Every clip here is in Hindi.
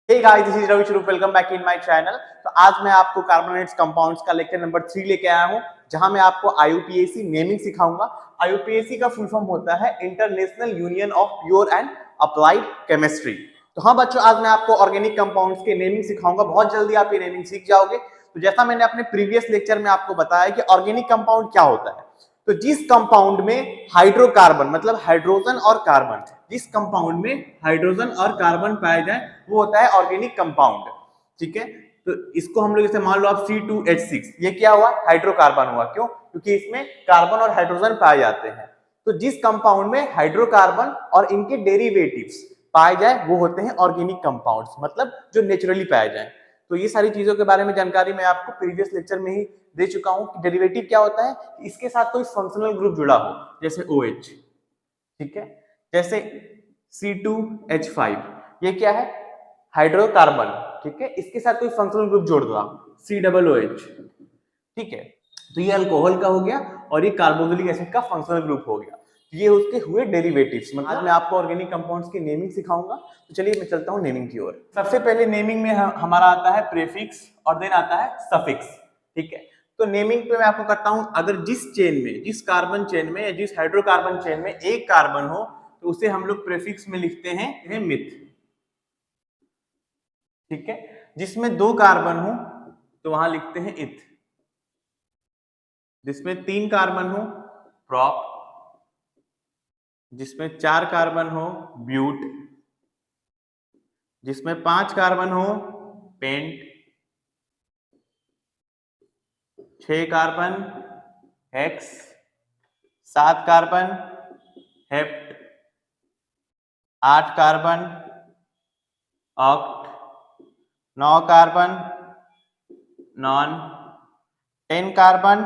Hey guys, this is Ravi Shrup. Welcome back in my channel. तो आज मैं आपको कार्बोनेट्स कंपाउंड्स का लेक्चर नंबर 3 लेके आया हूँ, जहां मैं आपको IUPAC नेमिंग सिखाऊंगा। IUPAC का फुल फॉर्म होता है international union of pure and applied chemistry. तो हाँ बच्चों, आज मैं आपको ऑर्गेनिक कंपाउंड्स के नेमिंग सिखाऊंगा। बहुत जल्दी आप ये नेमिंग सीख जाओगे। तो जैसा मैंने अपने प्रीवियस लेक्चर में आपको बताया कि ऑर्गेनिक कंपाउंड क्या होता है, तो जिस कंपाउंड में हाइड्रोकार्बन मतलब हाइड्रोजन और कार्बन, जिस कंपाउंड में हाइड्रोजन और कार्बन पाए जाए वो होता है ऑर्गेनिक कंपाउंड। ठीक है, तो इसको हम लोग जैसे मान लो आप C2H6, ये क्या हुआ? हाइड्रोकार्बन हुआ। क्यों? क्योंकि इसमें कार्बन और हाइड्रोजन पाए जाते हैं। तो जिस कंपाउंड में हाइड्रोकार्बन और इनके डेरिवेटिव्स पाए जाए वो होते हैं ऑर्गेनिक कंपाउंड्स, मतलब जो नेचुरली पाए जाए। तो ये सारी चीजों के बारे में जानकारी मैं आपको प्रीवियस लेक्चर में ही दे चुका हूं कि डेरिवेटिव क्या होता है, इसके साथ कोई फंक्शनल ग्रुप जुड़ा हो, जैसे OH। ठीक है, जैसे C2H5, ये क्या है? हाइड्रोकार्बन। ठीक है, इसके साथ कोई फंक्शनल ग्रुप जोड़ दो आप, COOH। ठीक है, तो ये अल्कोहल का हो गया और ये कार्बोक्सिलिक एसिड का फंक्शनल ग्रुप हो गया। ये उसके हुए डेरिवेटिव्स। मतलब आज मैं आपको ऑर्गेनिक कंपाउंड्स की नेमिंग सिखाऊंगा। तो चलिए मैं चलता हूँ नेमिंग की ओर। सबसे पहले नेमिंग में हमारा आता है प्रीफिक्स और देन आता है सफिक्स। ठीक है, तो नेमिंग पे मैं आपको करता हूं, अगर जिस चेन में, जिस कार्बन चेन में या जिस हाइड्रोकार्बन चेन में एक कार्बन हो तो उसे हम लोग प्रीफिक्स में लिखते हैं मिथ। ठीक है, जिसमें दो कार्बन हो तो वहां लिखते हैं इथ, जिसमें 3 कार्बन हो प्रॉप, जिसमें 4 कार्बन हो ब्यूट, जिसमें 5 कार्बन हो pent, 6 carbon hex, 7 carbon hept, 8 carbon oct, 9 carbon non, 10 carbon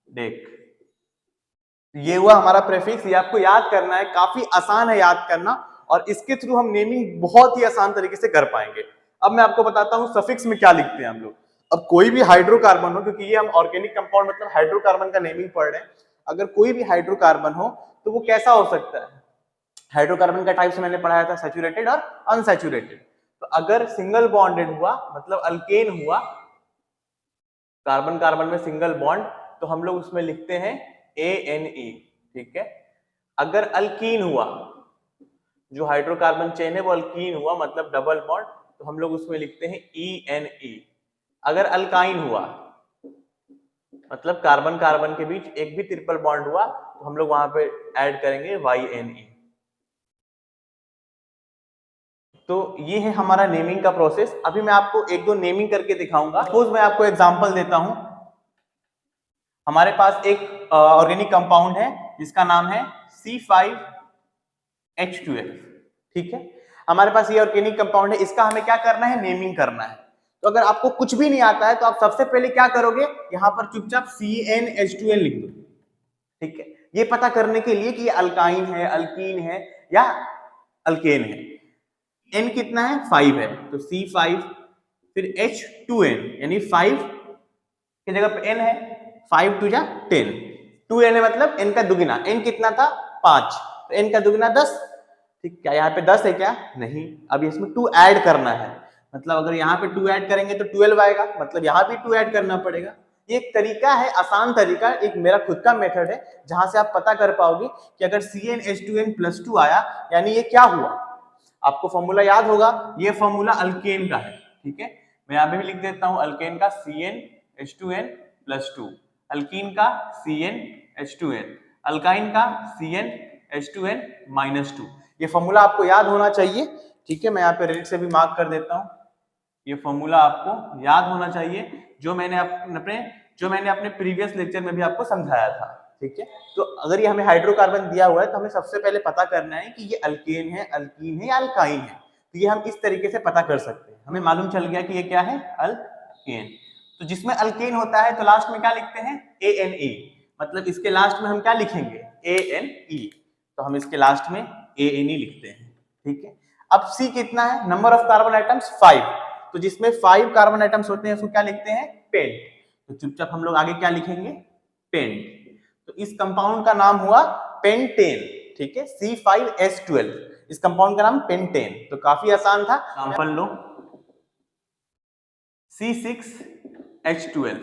dec. ये हुआ हमारा प्रीफिक्स। ये आपको याद करना है, काफी आसान है याद करना, और इसके थ्रू हम नेमिंग बहुत ही आसान तरीके से कर पाएंगे। अब मैं आपको बताता हूं सफिक्स में क्या लिखते हैं हम लोग। अब कोई भी हाइड्रोकार्बन हो, क्योंकि ये हम ऑर्गेनिक कंपाउंड मतलब हाइड्रोकार्बन का नेमिंग पढ़ रहे हैं, अगर कोई भी हाइड्रोकार्बन हो तो वो कैसा हो सकता है? हाइड्रोकार्बन का टाइप्स मैंने पढ़ाया था, सैचुरेटेड और अनसैचुरेटेड। तो अगर सिंगल बॉन्डेड हुआ मतलब अल्केन हुआ, कार्बन कार्बन में सिंगल बॉन्ड, तो हम लोग उसमें लिखते हैं ANE। ठीक है, अगर अल्कीन हुआ, जो हाइड्रोकार्बन चेन है वो अल्कीन हुआ मतलब डबल बॉन्ड, तो हम लोग उसमें लिखते हैं ENE। अगर अल्काइन हुआ मतलब कार्बन कार्बन के बीच एक भी ट्रिपल बॉन्ड हुआ तो हम लोग वहां पे ऐड करेंगे YNE। तो ये है हमारा नेमिंग का प्रोसेस। अभी मैं आपको एक दो नेमिंग करके दिखाऊंगा। सपोज मैं आपको एग्जांपल देता हूं, हमारे पास एक ऑर्गेनिक कंपाउंड है जिसका नाम है C5H12। ठीक है, हमारे पास ये ऑर्गेनिक कंपाउंड है, इसका हमें क्या करना है? नेमिंग करना है। तो अगर आपको कुछ भी नहीं आता है तो आप सबसे पहले क्या करोगे? यहां पर चुपचाप CnH2n लिख दो। ठीक है, ये पता करने के लिए कि ये अल्काइन है, अल्कीन है या अल्केन है। N कितना है? 5 है, तो C5 फिर H2n, यानी 5 की जगह पे N है, 5 2 जा 10, 2N है मतलब N का दुगुना। N कितना था? 5, तो N का दुगुना 10। ठीक, क्या यहाँ पे 10 है क्या? नहीं, अब इसमें 2 ऐड करना है, मतलब अगर यहाँ पे 2 ऐड करेंगे तो 12 आएगा, मतलब यहाँ भी 2 ऐड करना पड़ेगा। ये एक तरीका है, आसान तरीका, एक मेरा खुद का मेथड है, जहां से आप पता कर पाओगे कि अगर CnH2n+2 आया यानी ये क्या हुआ। आपको फॉर्मूला याद होगा, ये फॉर्मूला अल्केन का है। ठीक है, मैं यहाँ पे भी लिख देता हूँ, अल्केन का CnH2n+2, अल्कीन का CnH2n, अल्काइन का CnH2n-2। ये फॉर्मूला आपको याद होना चाहिए। ठीक है, मैं यहाँ पे रेड से भी मार्क कर देता हूँ, ये फॉर्मूला आपको याद होना चाहिए, जो मैंने अपने प्रीवियस लेक्चर में भी आपको समझाया था। ठीक है, तो अगर ये हमें हाइड्रोकार्बन दिया हुआ है तो हमें सबसे पहले पता करना है कि ये अल्केन है, अल्कीन है या अल्काइन है। तो ये हम इस तरीके से पता कर सकते हैं। हमें मालूम चल गया कि ये क्या है? अल्केन। तो जिसमें अल्केन होता है तो लास्ट में क्या लिखते हैं? ANE, मतलब इसके लास्ट में हम क्या लिखेंगे? ANE, तो हम इसके लास्ट में ANE लिखते हैं। ठीक है, अब C कितना है? नंबर ऑफ कार्बन आइटम्स 5, तो जिसमें 5 कार्बन आइटम्स होते हैं उसको क्या लिखते हैं? पेंट। तो चुपचाप हम लोग आगे क्या लिखेंगे? पेंट। तो इस कंपाउंड का नाम हुआ पेंटेन। ठीक है, C5H12, इस कंपाउंड का नाम पेंटेन। तो काफी आसान था। एग्जांपल लो C6H12,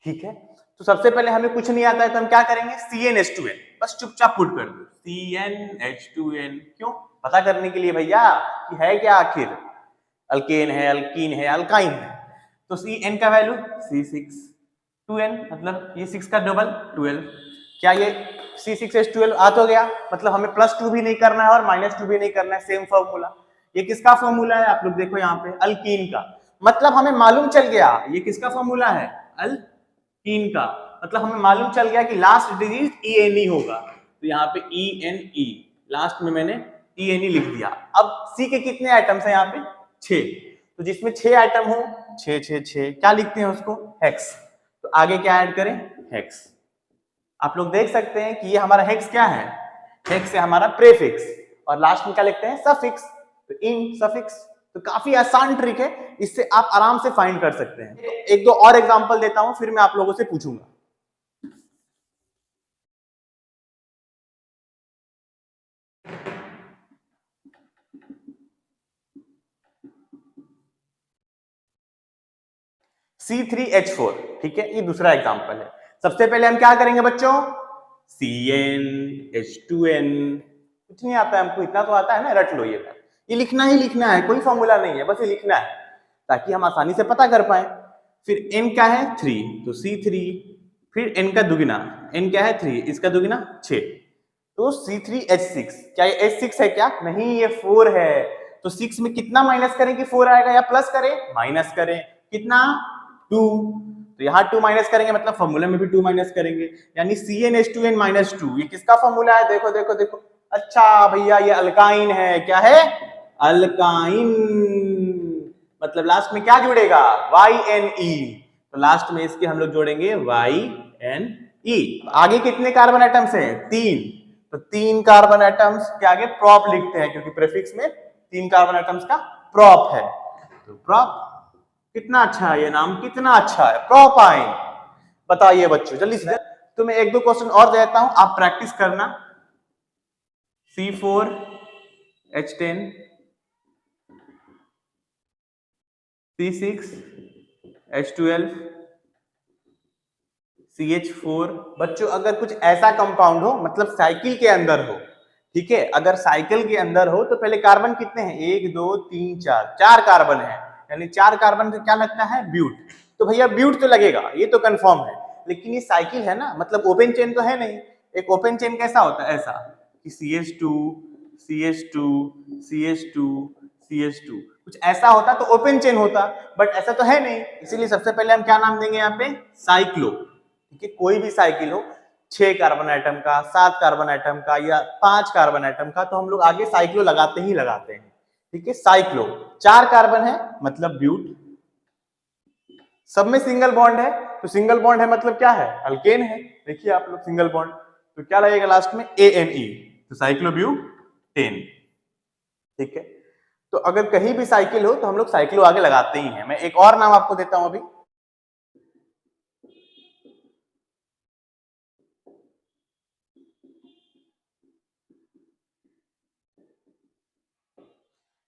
ठीक है। तो सबसे पहले हमें कुछ नहीं आता है तो हम क्या करेंगे, CnH2n, बस चुपचाप पुट कर दो CnH2n। क्यों? पता करने के लिए भैया कि है क्या आखिर, अल्केन है, अल्कीन है, अल्काइन है। तो Cn का वैल्यू C6, 2n मतलब ये 6 का डबल 12। क्या ये C6H12 आ तो गया, मतलब हमें +2 भी नहीं करना है और -2 भी नहीं करना है, सेम फॉर्मूला। ये किसका फॉर्मूला है, आप लोग देखो यहाँ पे, अल्कीन का। मतलब हमें मालूम चल गया ये किसका फॉर्मूला है, अल्कीन का। मतलब हमें मालूम चल गया कि लास्ट डिजिट ENE होगा। तो यहाँ पे ENE, लास्ट में मैंने ENE लिख दिया। अब C के कितने आइटम्स हैं यहाँ पे, 6। तो जिसमें 6 आइटम हो, 6 6 6, क्या लिखते हैं उसको, हेक्स। तो आगे क्या ऐड करें, हेक्स। आप लोग देख सकते हैं कि ये हमारा हेक्स क्या है, हेक्स है हमारा प्रेफिक्स, और लास्ट में क्या लिखते हैं, सफिक्स। तो इन सफिक्स। तो काफी आसान ट्रिक है, इससे आप आराम से फाइंड कर सकते हैं। तो एक दो और एग्जांपल देता हूं, फिर मैं आप लोगों से पूछूंगा। C3H4, ठीक है, ये दूसरा एग्जांपल है। सबसे पहले हम क्या करेंगे बच्चों, CnH2n। कुछ नहीं आता है हमको, इतना तो आता है ना, रट लो ये लिखना ही लिखना है, कोई फॉर्मूला नहीं है, बस ये लिखना है ताकि हम आसानी से पता कर पाए। फिर n क्या है, 3, तो C3। फिर n का दुगुना, n क्या है 3, इसका दुगुना 6, तो C3H6। क्या ये H6 है क्या, नहीं ये 4 है। तो 6 में कितना माइनस करें कि 4 आएगा, या प्लस करें, माइनस करें, कितना 2। तो यहाँ 2 माइनस करेंगे मतलब फॉर्मूला में भी 2 माइनस करेंगे, यानी CnH2n -2। ये किसका फॉर्मूला है, देखो देखो देखो। अच्छा भैया ये अल्काइन है, क्या है, अल्काइन। मतलब लास्ट में क्या जुड़ेगा, YnE। तो लास्ट में इसके हम लोग जोड़ेंगे YnE। आगे कितने कार्बन एटम्स हैं, 3। तो 3 कार्बन एटम्स के आगे प्रॉप लिखते हैं, क्योंकि प्रीफिक्स में 3 कार्बन एटम्स का प्रॉप है। तो प्रॉप, कितना अच्छा है ये नाम, कितना अच्छा है, प्रोपाइन। बताइए बच्चों जल्दी से। तो मैं एक दो क्वेश्चन और देता हूं, आप प्रैक्टिस करना। C4H10, C6H12, CH4। बच्चों अगर कुछ ऐसा कंपाउंड हो, मतलब साइकिल के अंदर हो, ठीक है, अगर साइकिल के अंदर हो तो पहले कार्बन कितने हैं, 1 2 3 4, 4 कार्बन है, यानी 4 कार्बन से क्या लगता है, ब्यूट। तो भैया ब्यूट तो लगेगा, ये तो कंफर्म है। लेकिन ये साइकिल है ना, मतलब ओपन चेन तो है नहीं। एक ओपन चेन कैसा होता है, ऐसा कि CH2 CH2 CH2 CH2, कुछ ऐसा होता तो ओपन चेन होता, बट ऐसा तो है नहीं। इसीलिए सबसे पहले हम क्या नाम देंगे यहाँ पे, साइक्लो। ठीक है, कोई भी साइकिल हो, 6 कार्बन एटम का, 7 कार्बन एटम का, या 5 कार्बन एटम का, तो हम लोग आगे साइक्लो लगाते ही लगाते हैं। ठीक है, साइक्लो, 4 कार्बन है मतलब ब्यूट, सब में सिंगल बॉन्ड है, तो सिंगल बॉन्ड है मतलब क्या है, अल्केन है। देखिए आप लोग सिंगल बॉन्ड, तो क्या लगेगा लास्ट में, ANE, तो साइक्लोब्यूटेन। ठीक है, तो अगर कहीं भी साइकिल हो तो हम लोग साइक्लो आगे लगाते ही हैं। मैं एक और नाम आपको देता हूं अभी।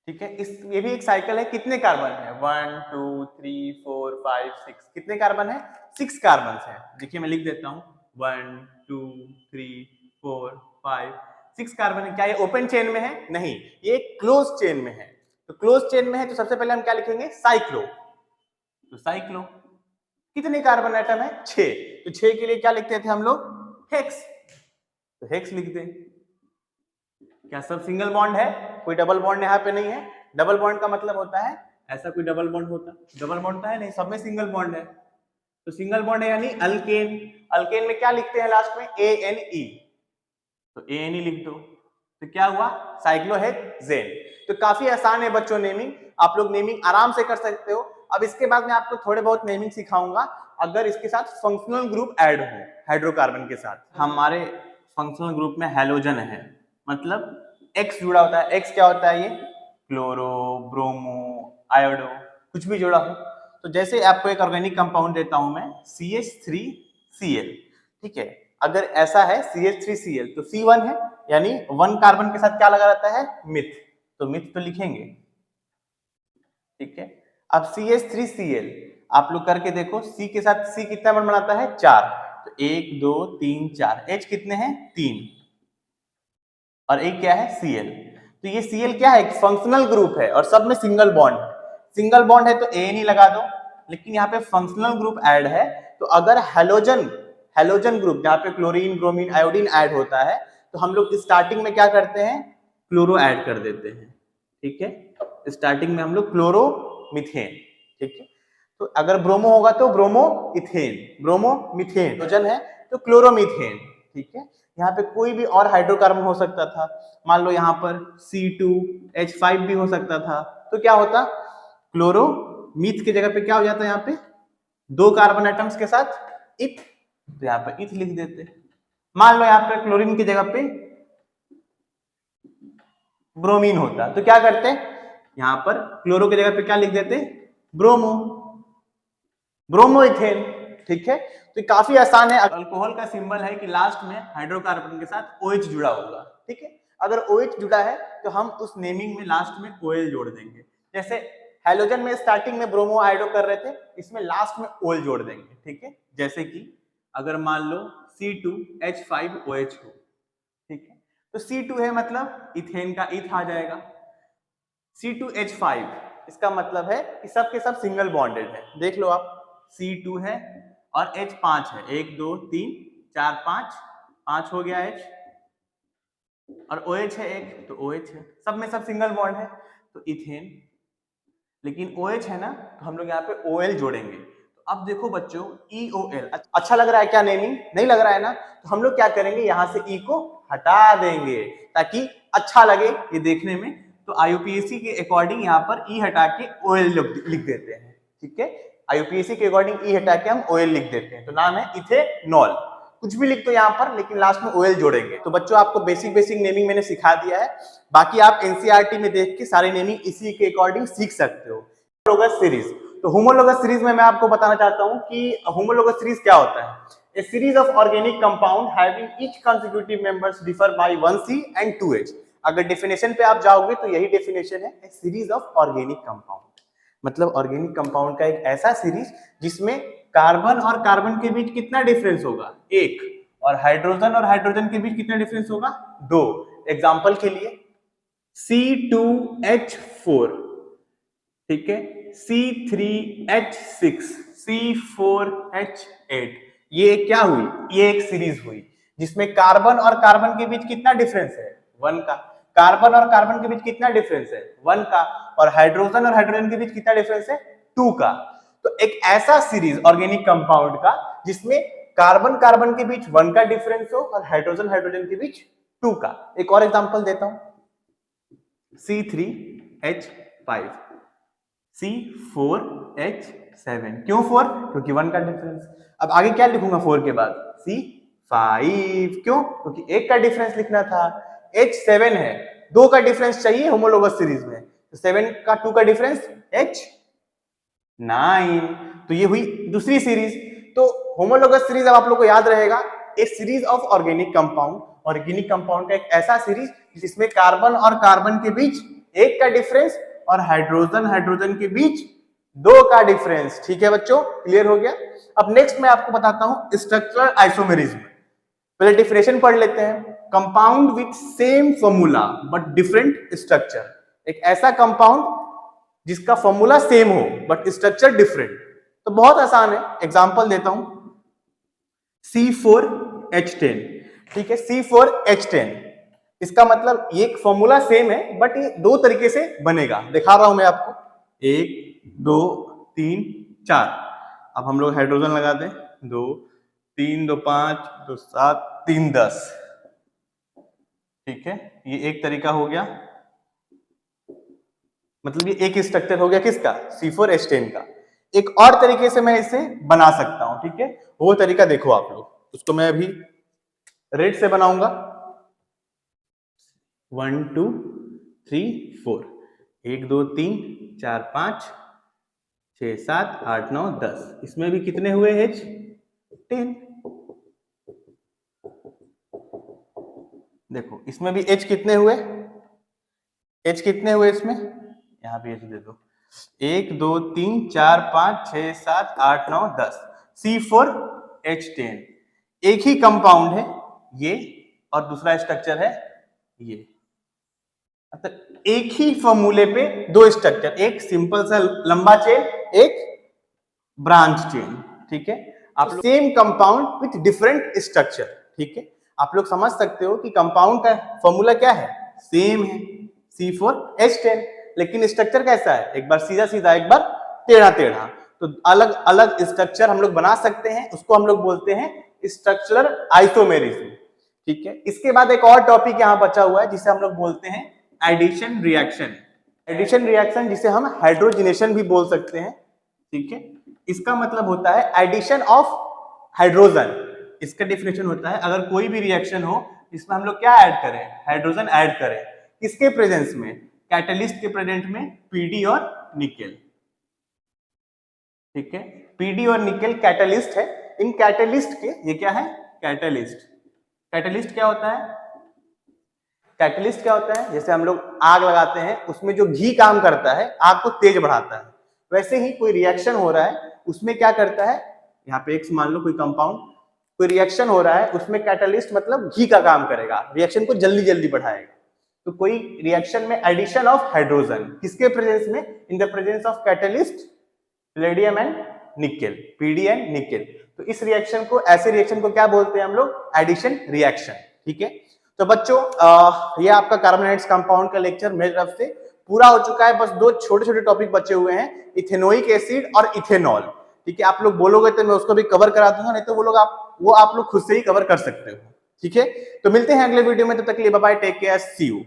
ठीक है, इस ये भी एक साइकिल है, कितने कार्बन है, 1 2 3 4 5 6, कितने कार्बन है, 6 कार्बन है। देखिए मैं लिख देता हूं, 1 2 3 4 5 6 कार्बन है। क्या ये ओपन चेन में है, नहीं, ये क्लोज चेन में है। तो क्लोज चेन में है तो सबसे पहले हम क्या लिखेंगे, साइक्लो। तो साइक्लो, कितने कार्बन एटम है, 6। तो 6 के लिए क्या लिखते थे हम लोग, हेक्स। तो हेक्स लिख दें। क्या सब सिंगल बॉन्ड है, कोई डबल बॉन्ड यहाँ पे नहीं है। डबल बॉन्ड का मतलब होता है ऐसा, कोई डबल बॉन्ड होता, डबल बॉन्ड तो है नहीं, सब में सिंगल बॉन्ड है। तो सिंगल बॉन्ड है यानी अल्केन। अल्केन में क्या लिखते हैं लास्ट में, ANE। तो ANE लिख दो, तो क्या हुआ, साइक्लोहेक्सेन। तो काफी आसान है बच्चों नेमिंग, आप लोग नेमिंग आराम से कर सकते हो। अब इसके बाद मैं आपको थोड़े बहुत नेमिंग सिखाऊंगा, अगर इसके साथ फंक्शनल ग्रुप ऐड हो हाइड्रोकार्बन के साथ। हमारे फंक्शनल ग्रुप में हैलोजन है, मतलब X जुड़ा होता है। X क्या होता है, ये क्लोरो, ब्रोमो, आयोडो, कुछ भी जुड़ा हो। तो जैसे आपको एक ऑर्गेनिक कंपाउंड देता हूं मैं, CH3Cl। ठीक है, अगर ऐसा है CH3Cl तो C1 है, यानी 1 कार्बन के साथ क्या लगा रहता है, मिथ, तो मिथ तो लिखेंगे, ठीक है। अब CH3Cl आप लोग करके देखो, C के साथ C कितना बॉन्ड बनाता है, 4, तो 1 2 3 4, H कितने हैं, 3, और एक क्या है, Cl। तो ये Cl क्या है, फंक्शनल ग्रुप है और सब में सिंगल बॉन्ड है, सिंगल बॉन्ड है तो AN लगा दो, लेकिन यहाँ पे फंक्शनल ग्रुप ऐड है, तो अगर हैलोजन ग्रुप जहाँ पे क्लोरीन ब्रोमीन आयोडीन ऐड होता है, तो हम लोग स्टार्टिंग में क्या करते हैं, क्लोरो ऐड कर देते हैं, ठीक है। स्टार्टिंग में हम लोग क्लोरो मिथेन, ठीक है। तो अगर ब्रोमो होगा तो bromo ethane, bromo methane, hydrogen है तो क्लोरोमीथेन, ठीक है। यहाँ पे कोई भी और हाइड्रोकार्बन हो सकता था, मान लो यहाँ पर C2H5 भी हो सकता था, तो क्या होता, क्लोरो मीथ की जगह पे क्या हो जाता है, यहाँ पे 2 कार्बन एटम्स के साथ इथ, तो यहाँ पे इथ लिख देते। मान लो यहाँ पे क्लोरीन की जगह पे ब्रोमीन होता, तो क्या करते, यहाँ पर क्लोरो की जगह पे क्या लिख देते, ब्रोमो, ब्रोमो इथेन, ठीक है। तो काफी आसान है। अल्कोहल का सिंबल है कि लास्ट में हाइड्रोकार्बन के साथ OH जुड़ा होगा, ठीक है। अगर OH जुड़ा है तो हम उस नेमिंग में लास्ट में OL जोड़ देंगे, जैसे हैलोजन में स्टार्टिंग में ब्रोमो आयोडो कर रहे थे, इसमें लास्ट में OL जोड़ देंगे, ठीक है। जैसे कि अगर मान लो C2H5OH हो, ठीक है, तो C2 है मतलब इथेन का इथ आ जाएगा, C2H5 इसका मतलब है कि सब के सब सिंगल बॉन्डेड है, देख लो आप, C2 है और H5 है, 1 2 3 4 5, 5 हो गया H, और OH है एक, तो OH है, सब में सब सिंगल बॉन्ड है, तो इथेन, लेकिन OH है ना, तो हम लोग यहाँ पे OL जोड़ेंगे। तो अब देखो बच्चों, EOL अच्छा लग रहा है क्या नेमिंग, नहीं लग रहा है ना, तो हम लोग क्या करेंगे, यहाँ से E को हटा देंगे ताकि अच्छा लगे ये देखने में, तो IUPAC के अकॉर्डिंग यहाँ पर E हटा के OL लिख देते हैं, ठीक है। IUPAC के अकॉर्डिंग E हटा के हम OL लिख देते हैं, तो नाम है इथेनॉल, कुछ भी लिख दो यहाँ पर, लेकिन लास्ट में OL जोड़ेंगे। तो बच्चों आपको बेसिक नेमिंग मैंने सिखा दिया है, बाकी आप NCERT में देख के सारे नेमिंग इसी के अकॉर्डिंग सीख सकते हो। होमोलोगस सीरीज, तो होमोलोगस सीरीज में मैं आपको बताना चाहता हूं कि होमोलोगस सीरीज क्या होता है, a series of organic compound having each consecutive members differ by 1C and 2H। अगर डेफिनेशन पे आप जाओगे तो यही डेफिनेशन है, a series of organic compound, मतलब ऑर्गेनिक कंपाउंड का एक ऐसा सीरीज जिसमें कार्बन और कार्बन के बीच कितना डिफरेंस होगा, 1, और हाइड्रोजन और हाइड्रोजन के बीच कितना डिफरेंस होगा, 2। एग्जांपल के लिए C2H4, ठीक है, C3H6, C4H8, ये क्या हुई, ये एक सीरीज हुई जिसमें कार्बन और कार्बन के बीच कितना डिफरेंस है, 1 का, कार्बन और कार्बन के बीच कितना डिफरेंस है, 1 का, और हाइड्रोजन और हाइड्रोजन के बीच कितना डिफरेंस है, 2 का। तो एक ऐसा सीरीज ऑर्गेनिक कंपाउंड का जिसमें कार्बन कार्बन के बीच 1 का डिफरेंस हो और हाइड्रोजन हाइड्रोजन के बीच 2 का। एक और एग्जांपल देता हूं, C3H5, C4H7, क्यों 4, क्योंकि 1 का डिफरेंस। अब आगे क्या लिखूंगा 4 के बाद, C5, क्यों, क्योंकि 1 का डिफरेंस लिखना था। H7 है, 2 का डिफरेंस चाहिए होमोलोगस सीरीज में, तो 7 का 2 का डिफरेंस H9, तो ये हुई दूसरी सीरीज। तो होमोलोगस सीरीज अब आप लोग को याद रहेगा, a series of organic compound, organic compound का एक ऐसा सीरीज जिसमें कार्बन और कार्बन के बीच 1 का डिफरेंस और हाइड्रोजन हाइड्रोजन के बीच 2 का डिफरेंस, ठीक है बच्चों, क्लियर हो गया। अब नेक्स्ट मैं आपको बताता हूं स्ट्रक्चरल आइसोमेरिज्म। पहले डिफिनेशन पढ़ लेते हैं, compound with same formula but different structure, एक ऐसा कंपाउंड जिसका फॉर्मूला सेम हो बट स्ट्रक्चर डिफरेंट। तो बहुत आसान है, एग्जांपल देता हूं, C4H10, ठीक है, C4H10, इसका मतलब ये फॉर्मूला सेम है बट ये 2 तरीके से बनेगा, दिखा रहा हूं मैं आपको, 1 2 3 4। अब हम लोग हाइड्रोजन लगा दें, 2 3 2 5 2 7 3 10, ठीक है, ये एक तरीका हो गया, मतलब ये एक स्ट्रक्चर हो गया किसका, C4H10 का। एक और तरीके से मैं इसे बना सकता हूं, ठीक है, वो तरीका देखो आप लोग, उसको मैं अभी रेड से बनाऊंगा, 1 2 3 4, 1 2 3 4 5 6 7 8 9 10, इसमें भी कितने हुए H10, देखो इसमें भी H कितने हुए, H कितने हुए इसमें, यहाँ पे H दे दो, 1 2 3 4 5 6 7 8 9 10, C4H10। एक ही कंपाउंड है ये और दूसरा स्ट्रक्चर है ये, मतलब एक ही फॉर्मूले पे दो स्ट्रक्चर, एक सिंपल सा लंबा चेन, एक ब्रांच चेन, ठीक है। आप same compound with different structure, ठीक है। आप लोग समझ सकते हो कि कंपाउंड का फॉर्मूला क्या है, सेम है C4H10, लेकिन स्ट्रक्चर कैसा है, एक बार सीधा सीधा एक बार टेढ़ा टेढ़ा। तो अलग अलग स्ट्रक्चर हम लोग बना सकते हैं, उसको हम लोग बोलते हैं स्ट्रक्चरल आइसोमेरिज्म, ठीक है। इसके बाद एक और टॉपिक यहाँ बचा हुआ है जिसे हम लोग बोलते हैं एडिशन रिएक्शन। एडिशन रिएक्शन जिसे हम हाइड्रोजनेशन भी बोल सकते हैं, ठीक है। इसका मतलब होता है एडिशन ऑफ हाइड्रोजन। इसका डेफिनेशन होता है अगर कोई भी रिएक्शन हो इसमें हम लोग क्या ऐड करें, हाइड्रोजन ऐड करें, किसके प्रेजेंस में, कैटलिस्ट के प्रेजेंट में, पीडी और निकेल, ठीक है। पीडी और निकेल कैटलिस्ट है, इन कैटलिस्ट के, ये क्या है कैटलिस्ट। कैटलिस्ट क्या होता है, कैटलिस्ट क्या होता है, जैसे हम लोग आग लगाते हैं उसमें जो घी काम करता है आग को तेज बढ़ाता है, वैसे ही कोई रिएक्शन हो रहा है उसमें क्या करता है, यहाँ पे एक मान लो कोई कंपाउंड, कोई रिएक्शन हो रहा है उसमें कैटलिस्ट मतलब घी का काम करेगा, रिएक्शन को जल्दी जल्दी बढ़ाएगा। तो कोई रिएक्शन में एडिशन ऑफ हाइड्रोजन किसके प्रेजेंस में, in the presence of catalyst palladium and nickel, PD and nickel. तो इस रिएक्शन को, ऐसे रिएक्शन को क्या बोलते हैं हम लोग, एडिशन रिएक्शन, ठीक है। तो बच्चों ये आपका कार्बोनेट्स कंपाउंड का लेक्चर मेरी तरफ से पूरा हो चुका है, बस दो छोटे छोटे टॉपिक बचे हुए हैं, इथेनोइक एसिड और इथेनॉल, ठीक है। आप लोग बोलोगे तो मैं उसको भी कवर करा दूंगा, नहीं तो वो आप लोग खुद से ही कवर कर सकते हो, ठीक है। तो मिलते हैं अगले वीडियो में, तब तक के लिए bye bye, take care, see you.